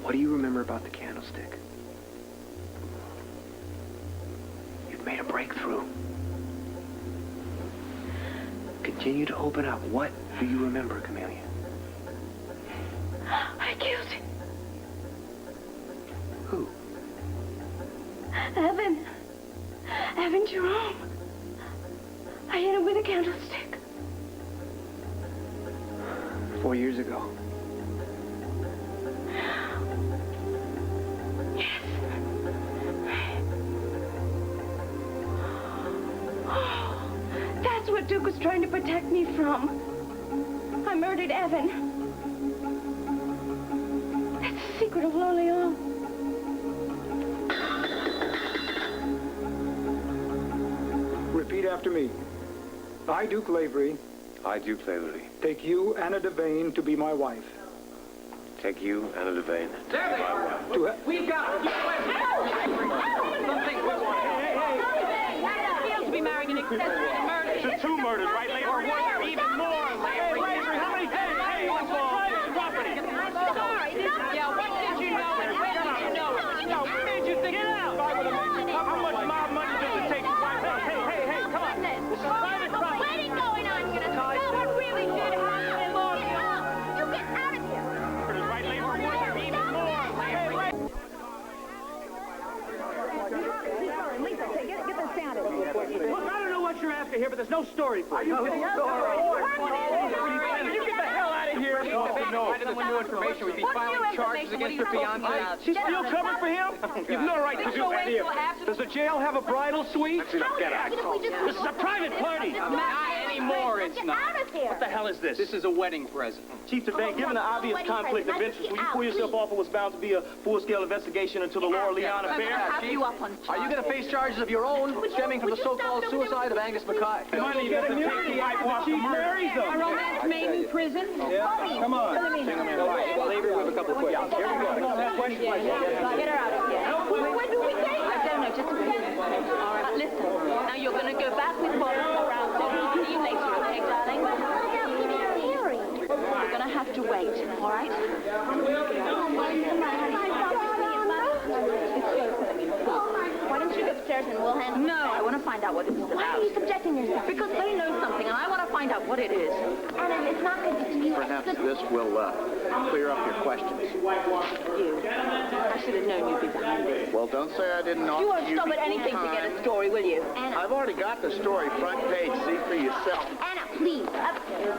What do you remember about the candlestick? You've made a breakthrough. Continue to open up. What do you remember, Camellia? I killed him. Who? Evan. Evan Jerome. I hit him with a candlestick. 4 years ago. Yes. Oh, that's what Duke was trying to protect me from. I murdered Evan. That's the secret of Lorleans. Repeat after me. I, Duke Lavery, I, Duke Lavery, take you, Anna Devane, to be my wife. take you, Anna Devane. There they are! We've got it! Something we want. Hey! Feels to be marrying an accessory to murder. It's two murders, right, Lavery? Or worth even more, Lavery. Lavery, how many days? Hey, what's private property? I'm sorry. Yeah, what did you know and when did you know it? No, what made you think it out? How much mob money does it take to wipe out? Hey, come on. This is private property. Wedding going on. Someone really should have him. You get out of here. Right, Lavery? Worth even more, Lavery. Look, I don't know what you're after here, but there's no story for you. You get the hell out of here. No, new information. We'd be filing charges against her fiancé. She's still coming for him? You've no right to do that here. Does the jail have a bridal suite? Get out. This is a private party. Not anymore, it's not. What the hell is this? This is a wedding present. Chief Devane, given the obvious conflict of interest, will you pull yourself off of what's bound to be a full-scale investigation into the Laura Leon affair? Have you up on Are you going to face charges of your own stemming from the so-called suicide of Angus Mackay? Money get immunity. Chief marries them. a romance made in prison? Yeah, come on. Lavery, we have a couple of questions. Here we go. Get her out of here. When do we take her? I don't know, just a minute. All right, listen. Now you're going to go back with Bob around 7. I'll see you later, okay, darling? We're going to have to wait, all right? Why don't you go upstairs and we'll handle it? No, I want to find out what this is about. Why are you subjecting yourself? Because they know something, and I want to find out what it is. Anna, it's not good to you. Perhaps this will clear up your questions. You. I should have known you'd be behind this. Well, don't say I didn't offer You won't you stop at anything to get a story, will you? Anna, I've already got the story front page. See for yourself. Anna, please, upstairs.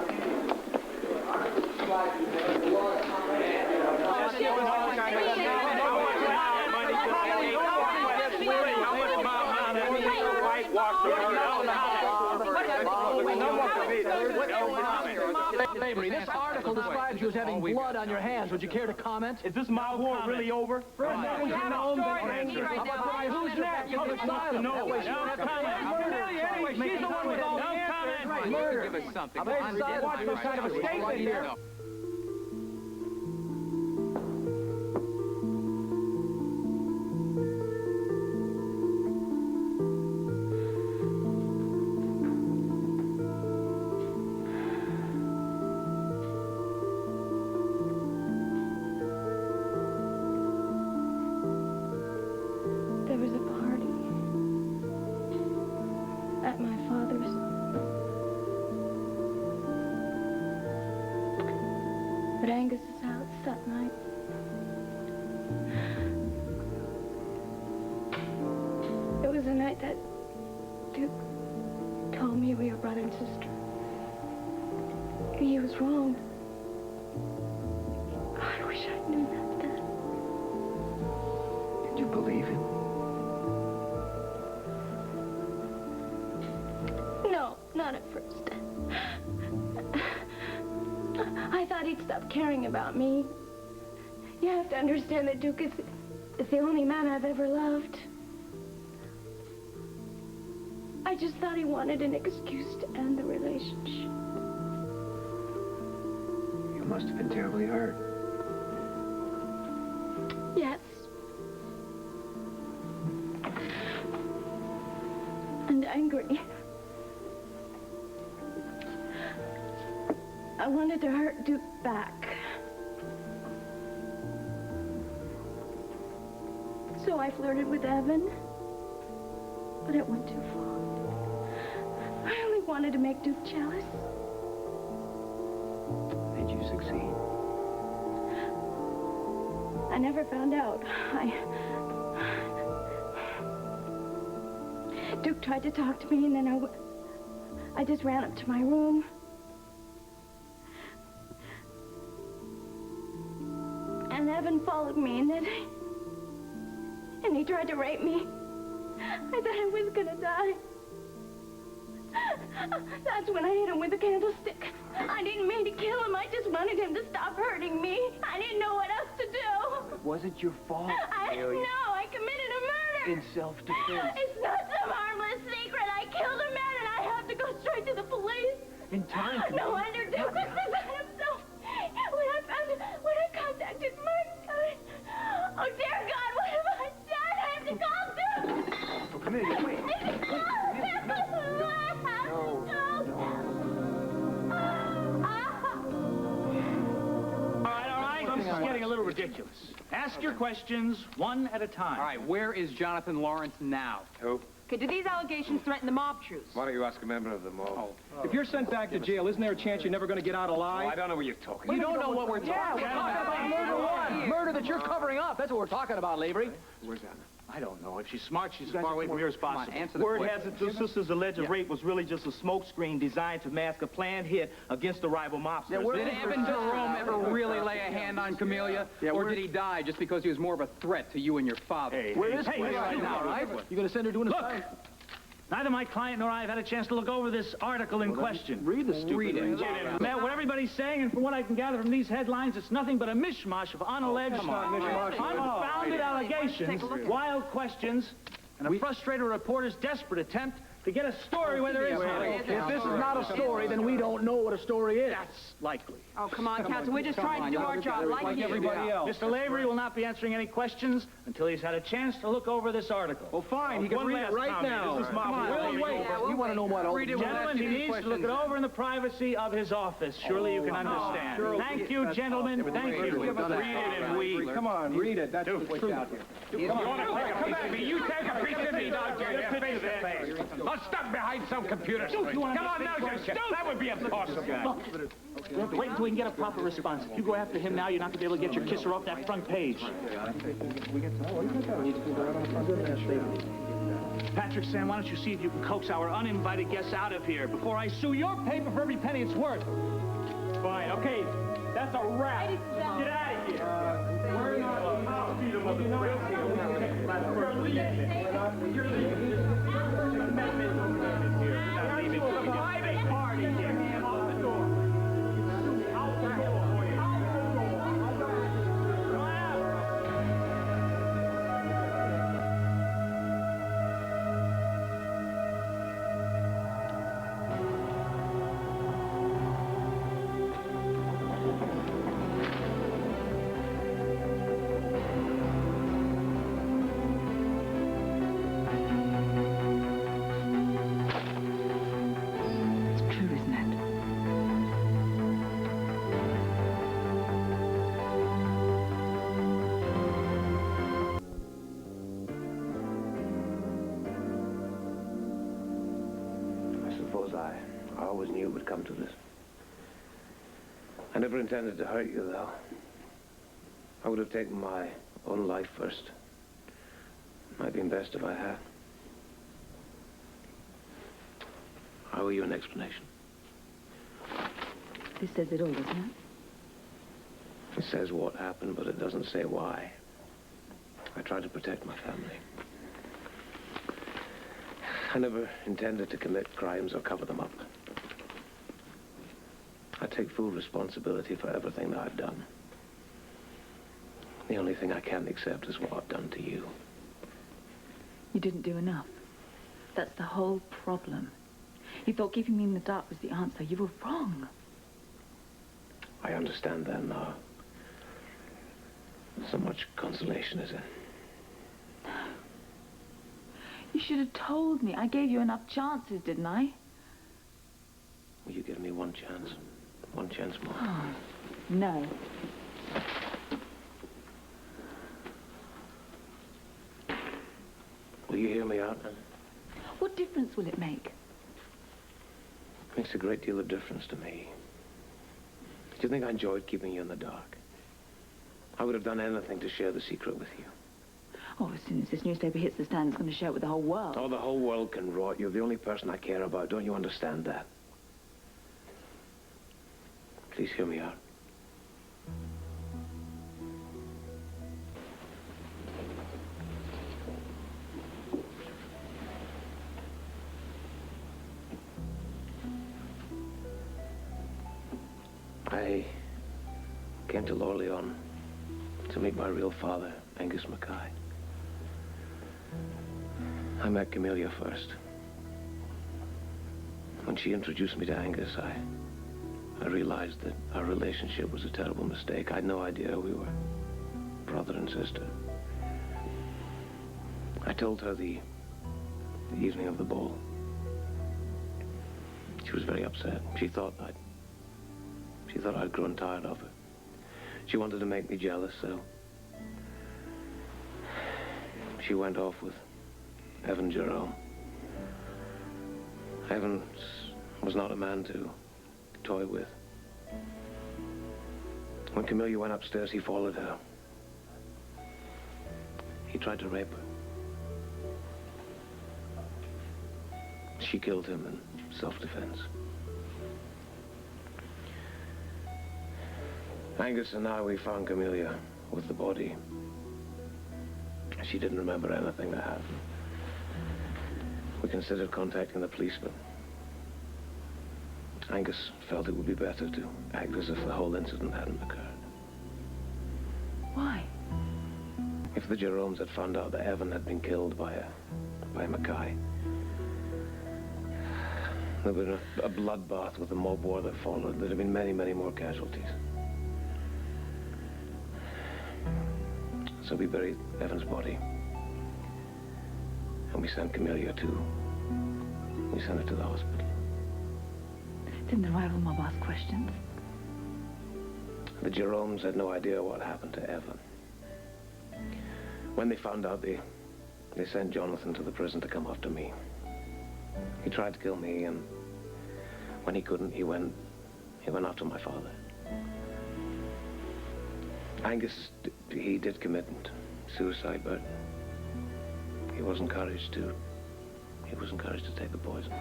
Lavery, this article describes you as having blood on your hands. Would you care to comment? Is this my war really over? Who's your public asylum? No comment. She's the one with all the answers. Murder. Give us something. Watch for sign of a statement here. There was a party at my father's. At Angus's house that night. It was the night that Duke told me we were brother and sister. He was wrong. I wish I knew that then. Did you believe him? No, not at first. I thought he'd stop caring about me. You have to understand that Duke is the only man I've ever loved. I just thought he wanted an excuse to end the relationship. You must have been terribly hurt. Yes. And angry. I wanted to hurt Duke back. So I flirted with Evan. But it went too far. I only wanted to make Duke jealous. Did you succeed? I never found out. Duke tried to talk to me, and then I just ran up to my room. And Evan followed me, and he tried to rape me. I thought I was gonna die. That's when I hit him with a candlestick. I didn't mean to kill him. I just wanted him to stop hurting me. I didn't know what else to do. It wasn't your fault. I committed a murder. In self-defense. It's not some harmless secret. I killed a man, and I have to go straight to the police. In time. No wonder Duke was beside himself. When I contacted Mark, oh dear God, what have I done? I have to call Duke. Oh, Camelia, wait. All right, this is getting a little ridiculous. Ask your questions one at a time. All right, where is Jonathan Lawrence now? Who? Okay, do these allegations threaten the mob truce? Why don't you ask a member of the mob? If you're sent back to jail, isn't there a chance you're never going to get out alive? I don't know what you're talking You about. don't know what we're talking about. We're talking about murder one. Murder that you're covering up. That's what we're talking about, Lavery. Where's Anna? I don't know. If she's smart, she's as far away from here as Come on, possible. answer the Word question. has it two sisters' alleged rape was really just a smokescreen designed to mask a planned hit against the rival mobsters. we're- Did Evan Jerome ever really lay a hand on Camelia? Or did he die just because he was more of a threat to you and your father? Where is hey, Camelia hey, right hey, now, hey, right? You gonna send her to an asylum? Neither my client nor I have had a chance to look over this article in question. Read the stupid thing. Matt, what everybody's saying, and from what I can gather from these headlines, it's nothing but a mishmash of unalleged, unfounded allegations, wild questions, and a frustrated reporter's desperate attempt to get a story where there is none. If this is not a story, then we don't know what a story is. That's likely. Oh, come on, counsel. We're just trying to do our job like you. everybody else. Mr. Lavery will not be answering any questions until he's had a chance to look over this article. Well, fine. He can One read it last right comment. now. This is my Come on, Lavery. wait. You want to know what? Read it. We'll Gentlemen, ask he you these needs to look it questions. over in the privacy of his office. Surely you can understand. Thank you, gentlemen. Thank you. Read it and we. Come on, read it. That's the truth. Come back. You take a piece of meat out there. I'm stuck behind some computer screen. Come on now, just that would be impossible. Wait until we can get a proper response. If you go after him now, you're not going to be able to get your kisser off that front page. Patrick, Sam, why don't you see if you can coax our uninvited guests out of here before I sue your paper for every penny it's worth. Fine, okay. That's a wrap. Get out of here. We're not the mouthpiece of the press here. We're leaving. You're leaving. Amendment here. We're not leaving. It's a private party here. Out the door. Out the door. Out the door. Come on out. It's true, isn't it? I suppose I always knew it would come to this. I never intended to hurt you, though. I would have taken my own life first. Might have been best if I had. I owe you an explanation. This says it all, doesn't it? It says what happened, but it doesn't say why. I tried to protect my family. I never intended to commit crimes or cover them up. I take full responsibility for everything that I've done. The only thing I can't accept is what I've done to you. You didn't do enough. That's the whole problem. You thought keeping me in the dark was the answer. You were wrong. I understand that now. So much consolation is in. You should have told me. I gave you enough chances, didn't I? Will you give me one chance? One chance more? Oh, no. out, and What difference will it make? it makes a great deal of difference to me. Do you think I enjoyed keeping you in the dark? I would have done anything to share the secret with you. Oh, as soon as this newspaper hits the stand, it's going to share it with the whole world. Oh, the whole world can rot. You're the only person I care about. Don't you understand that? Please hear me out. I came to Lorleon to meet my real father, Angus Mackay. I met Camellia first. When she introduced me to Angus, I realized that our relationship was a terrible mistake. I had no idea we were brother and sister. I told her the evening of the ball. She was very upset. She thought I'd grown tired of her. She wanted to make me jealous, so she went off with Evan Jerome. Evan was not a man to toy with. When Camellia went upstairs, he followed her. He tried to rape her. She killed him in self-defense. Angus and I, we found Camellia with the body. She didn't remember anything that happened. We considered contacting the police, but Angus felt it would be better to act as if the whole incident hadn't occurred. Why? If the Jeromes had found out that Evan had been killed by Mackay, there would have been a bloodbath with the mob war that followed. There'd have been many, many more casualties. So we buried Evan's body. And we sent Camellia too. We sent her to the hospital. Didn't the rival mob ask questions? The Jeromes had no idea what happened to Evan. When they found out, they sent Jonathan to the prison to come after me. He tried to kill me, and when he couldn't, he went after my father. Angus, he did commit suicide, but he wasn't encouraged to take the poison.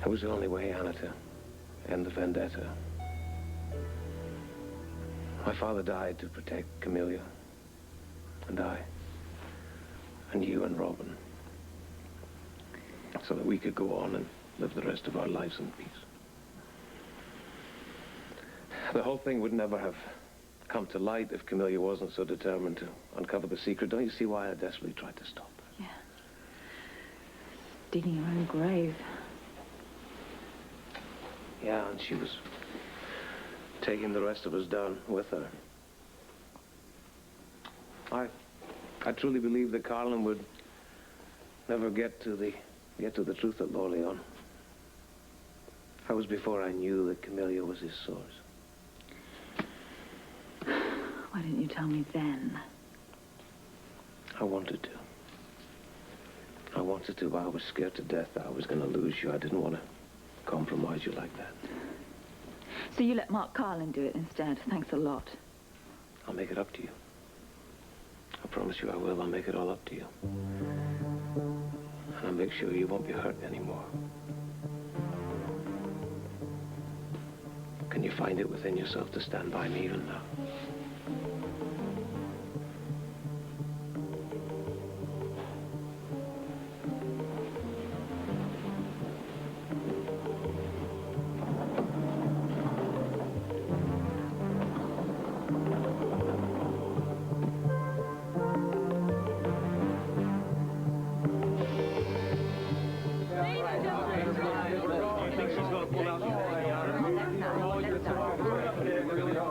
It was the only way, Anna, to end the vendetta. My father died to protect Camellia, and I, and you and Robin, so that we could go on and live the rest of our lives in peace. The whole thing would never have come to light if Camellia wasn't so determined to uncover the secret. Don't you see why I desperately tried to stop her? Yeah. Digging her own grave. Yeah, and she was taking the rest of us down with her. I truly believe that Carlin would never get to the truth at Lorleon. That was before I knew that Camellia was his source. Why didn't you tell me then? I wanted to. But I was scared to death that I was going to lose you. I didn't want to compromise you like that. So you let Mark Carlin do it instead. Thanks a lot. I'll make it up to you. I promise you I will. I'll make it all up to you. And I'll make sure you won't be hurt anymore. Can you find it within yourself to stand by me even now?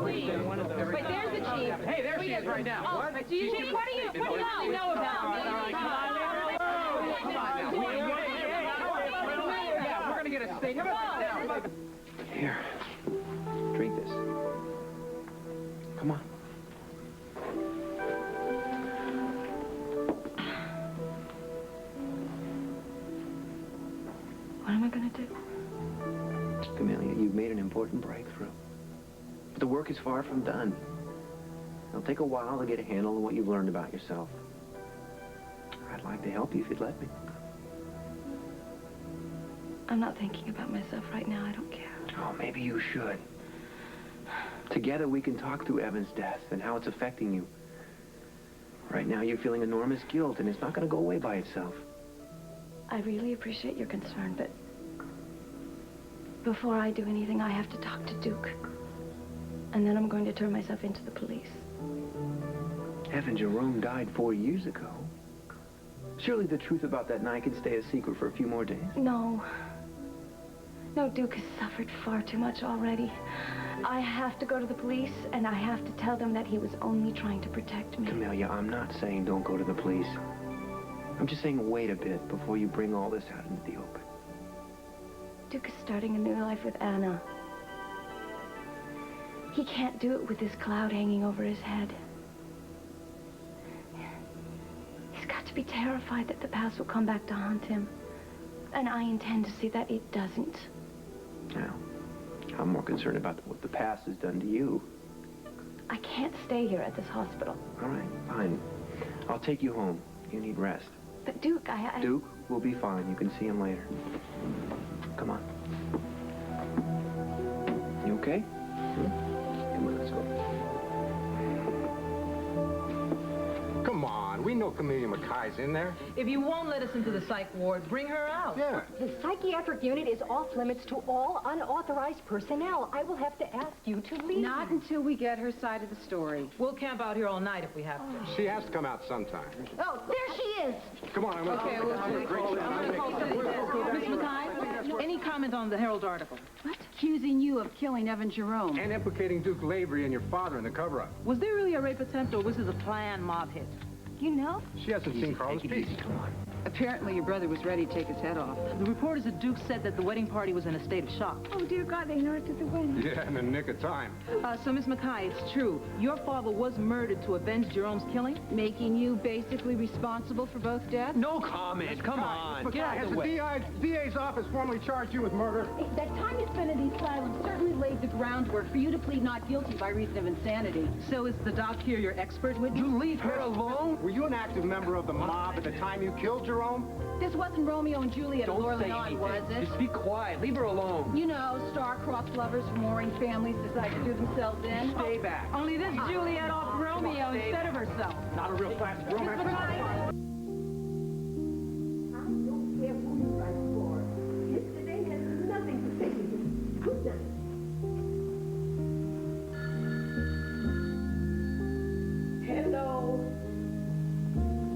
Wait, there's the chief. Hey, there she is right now. Oh, what do you really know about me? Yeah, we're gonna get a steak. Here. Drink this. Come on. Camellia, you've made an important breakthrough. But the work is far from done. It'll take a while to get a handle on what you've learned about yourself. I'd like to help you if you'd let me. I'm not thinking about myself right now. I don't care. Oh, maybe you should. Together we can talk through Evan's death and how it's affecting you. Right now you're feeling enormous guilt, and it's not going to go away by itself. I really appreciate your concern, but before I do anything, I have to talk to Duke. And then I'm going to turn myself into the police. Evan Jerome died 4 years ago. Surely the truth about that night can stay a secret for a few more days. No. No, Duke has suffered far too much already. I have to go to the police, and I have to tell them that he was only trying to protect me. Camellia, I'm not saying don't go to the police. I'm just saying wait a bit before you bring all this out into the open. Duke is starting a new life with Anna. He can't do it with this cloud hanging over his head. He's got to be terrified that the past will come back to haunt him. And I intend to see that it doesn't. Now, I'm more concerned about what the past has done to you. I can't stay here at this hospital. All right, fine. I'll take you home. You need rest. But Duke, Duke will be fine. You can see him later. Come on. You okay? Come on, let's go. Come on, we know Camellia Mackay's in there. If you won't let us into the psych ward, bring her out. Yeah. The psychiatric unit is off limits to all unauthorized personnel. I will have to ask you to leave. Not until we get her side of the story. We'll camp out here all night if we have to. She has to come out sometime. Oh, there she is. Come on, I'm going to... Okay, Miss Mackay, any comment on the Herald article? What? Accusing you of killing Evan Jerome. And implicating Duke Lavery and your father in the cover-up. Was there really a rape attempt, or was this a planned mob hit? You know? She hasn't seen Carlos Peace. Come on. Apparently, your brother was ready to take his head off. The reporters at Duke said that the wedding party was in a state of shock. Oh, dear God, they interrupted the wedding. Yeah, in the nick of time. So, Miss Mackay, it's true. Your father was murdered to avenge Jerome's killing? Making you basically responsible for both deaths? No comment. Come on. Get out Has of the way. the DA's office formally charged you with murder? That time you spent in the asylum certainly laid the groundwork for you to plead not guilty by reason of insanity. So is the doc here your expert witness? You leave her alone? Were you an active member of the mob at the time you killed Jerome? This wasn't Romeo and Juliet of Don't say Orleans, anything. was it? Just be quiet. Leave her alone. You know, star-crossed lovers from warring families decide to do themselves in. Stay back. Only this Juliet off Romeo instead of herself. Not a real classic romance. I don't care who you write for. Yesterday has nothing to say to you. Good night. Hello.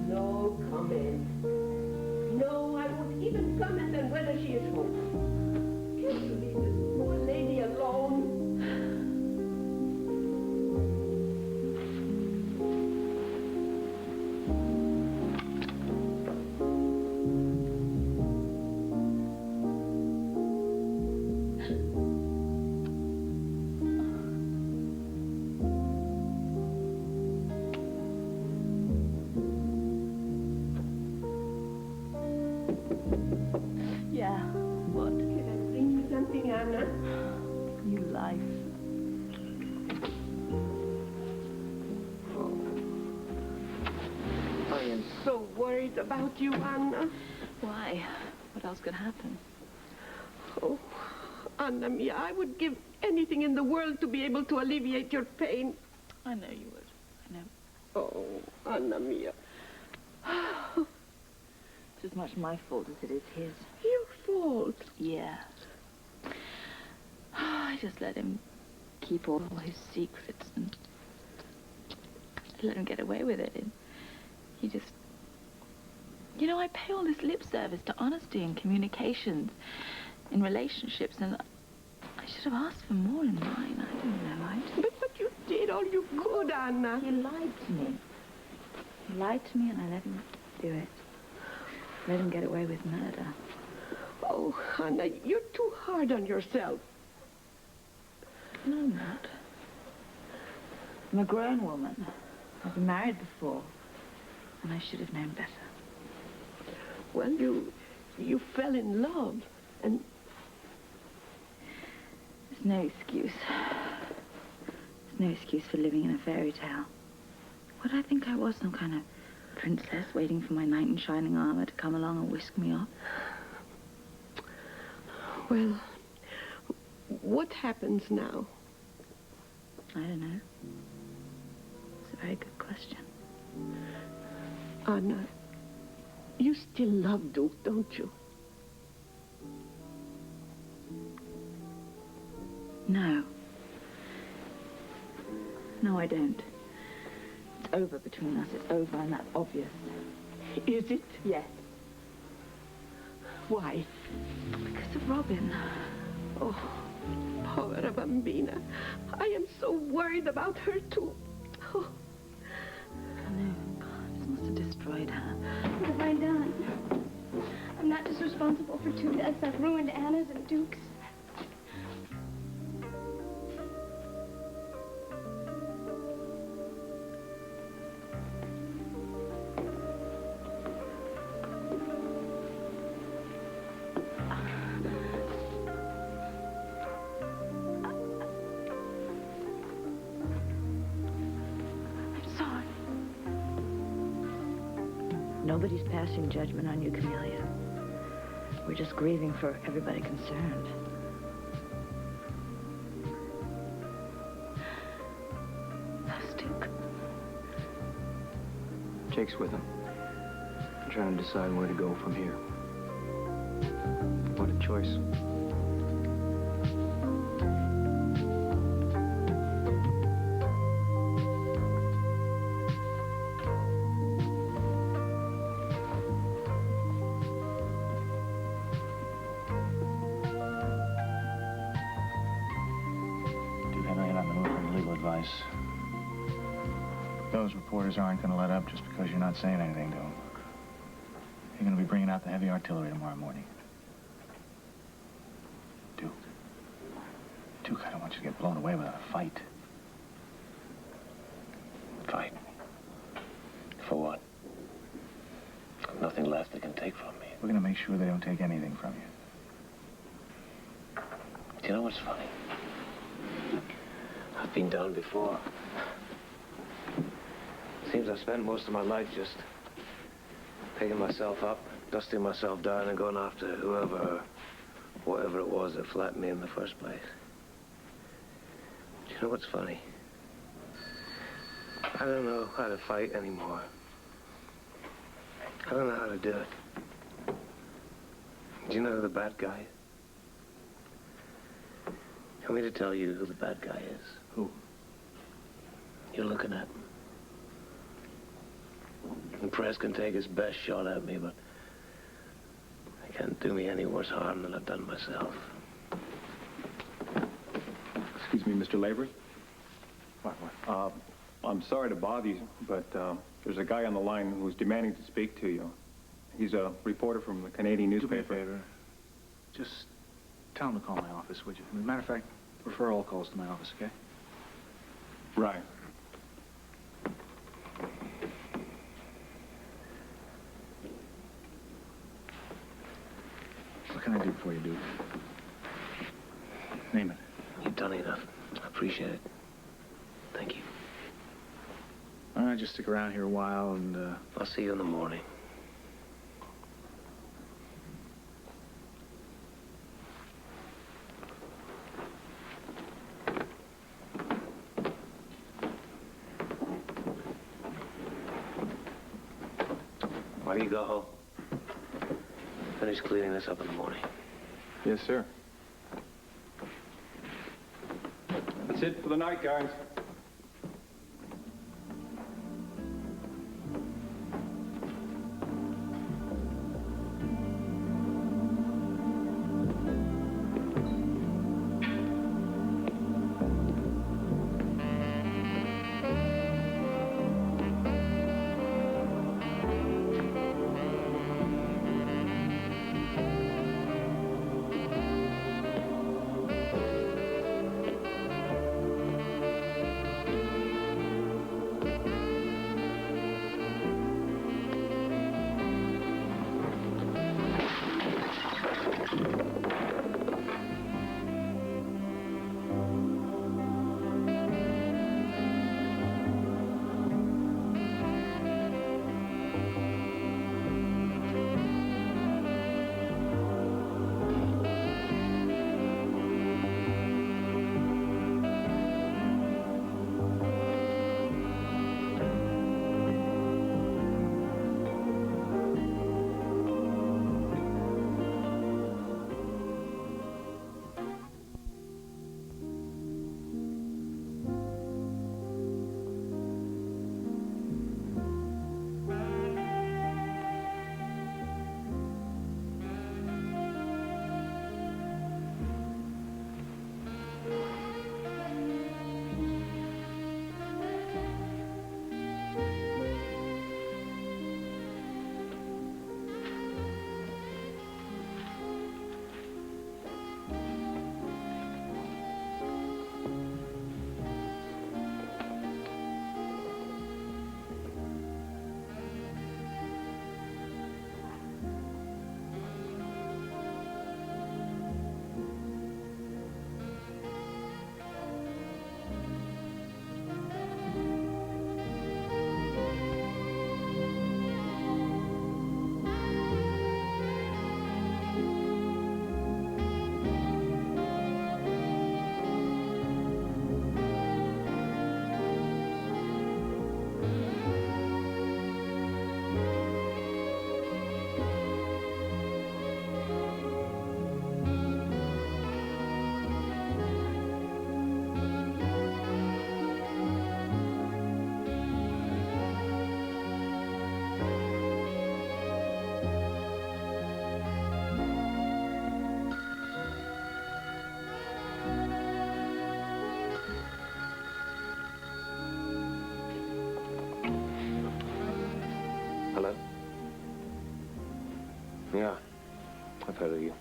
No comment. No, I won't even comment on whether she is home. Can't you leave this poor lady alone? Yeah. What? Can I bring you something, Anna? New life. I am so worried about you, Anna. Why? What else could happen? Oh, Anna Mia, I would give anything in the world to be able to alleviate your pain. I know you would. I know. Oh, Anna Mia. It's as much my fault as it is his. Your fault. Yeah. I just let him keep all his secrets and let him get away with it. And he just... You know, I pay all this lip service to honesty and communications in relationships, and I should have asked for more in mine. I don't know. But you did all you could, Anna. He lied to me. He lied to me, and I let him do it. Let him get away with murder. Oh, Anna, you're too hard on yourself. No, I'm not. I'm a grown woman. I've been married before, and I should have known better. Well, you fell in love, and... no excuse. There's no excuse for living in a fairy tale. What did I think I was, some kind of princess waiting for my knight in shining armor to come along and whisk me off? Well, what happens now? I don't know. It's a very good question. Anna, you still love Duke, don't you? No. No, I don't. It's over between us. It's over, and that's obvious. Is it? Yes. Why? Because of Robin. Oh, poor Bambina. I am so worried about her, too. Oh. I know. God, this must have destroyed her. What have I done? I'm not just responsible for 2 deaths. I've ruined Anna's and Duke's. Nobody's passing judgment on you, Camellia. We're just grieving for everybody concerned. How's Duke? Jake's with him. I'm trying to decide where to go from here. What a choice. Those reporters aren't going to let up just because you're not saying anything to them. You're going to be bringing out the heavy artillery tomorrow morning. Duke, I don't want you to get blown away without a fight. Fight? For what? I've nothing left they can take from me. We're going to make sure they don't take anything from you. Do you know what's funny? I've been down before. Seems I've spent most of my life just picking myself up, dusting myself down, and going after whoever or whatever it was that flattened me in the first place. Do you know what's funny? I don't know how to fight anymore. I don't know how to do it. Do you know who the bad guy is? You want me to tell you who the bad guy is? Who? You're looking at him. The press can take its best shot at me, but they can't do me any worse harm than I've done myself. Excuse me, Mr. Lavery? What? I'm sorry to bother you, but there's a guy on the line who's demanding to speak to you. He's a reporter from the Canadian newspaper. Do me a favor. Just tell him to call my office, would you? As a matter of fact, refer all calls to my office, okay? Right. What can I do for you, Duke? Name it. You've done enough. I appreciate it. Thank you. All right, just stick around here a while and, I'll see you in the morning. Why do you go? Finish cleaning this up in the morning. Yes, sir. That's it for the night, guys. Yeah, I've heard of you.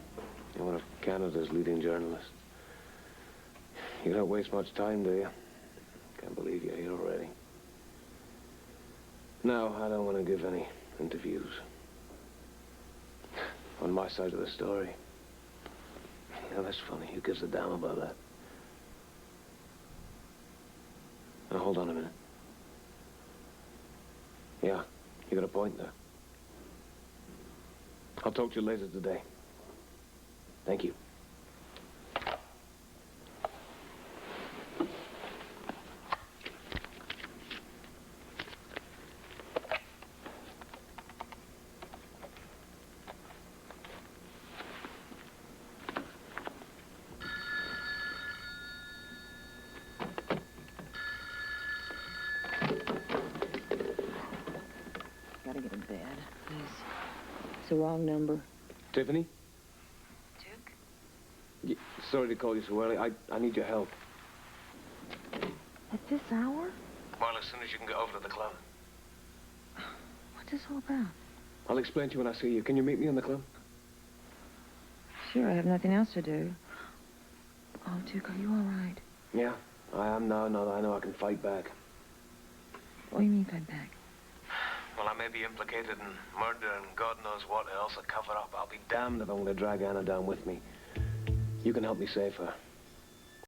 You're one of Canada's leading journalists. You don't waste much time, do you? Can't believe you're here already. No, I don't want to give any interviews. On my side of the story. Yeah, that's funny. Who gives a damn about that? Now, hold on a minute. Yeah, you got a point there. I'll talk to you later today. Thank you. Gotta get in bed, please. It's the wrong number. Tiffany? Duke? Sorry to call you so early. I need your help. At this hour? Well, as soon as you can get over to the club. What's this all about? I'll explain to you when I see you. Can you meet me in the club? Sure, I have nothing else to do. Oh, Duke, are you all right? Yeah, I am now. No, I know I can fight back. What do you mean fight back? Well, I may be implicated in murder and God knows what else, a cover-up. I'll be damned if I'm going to drag Anna down with me. You can help me save her.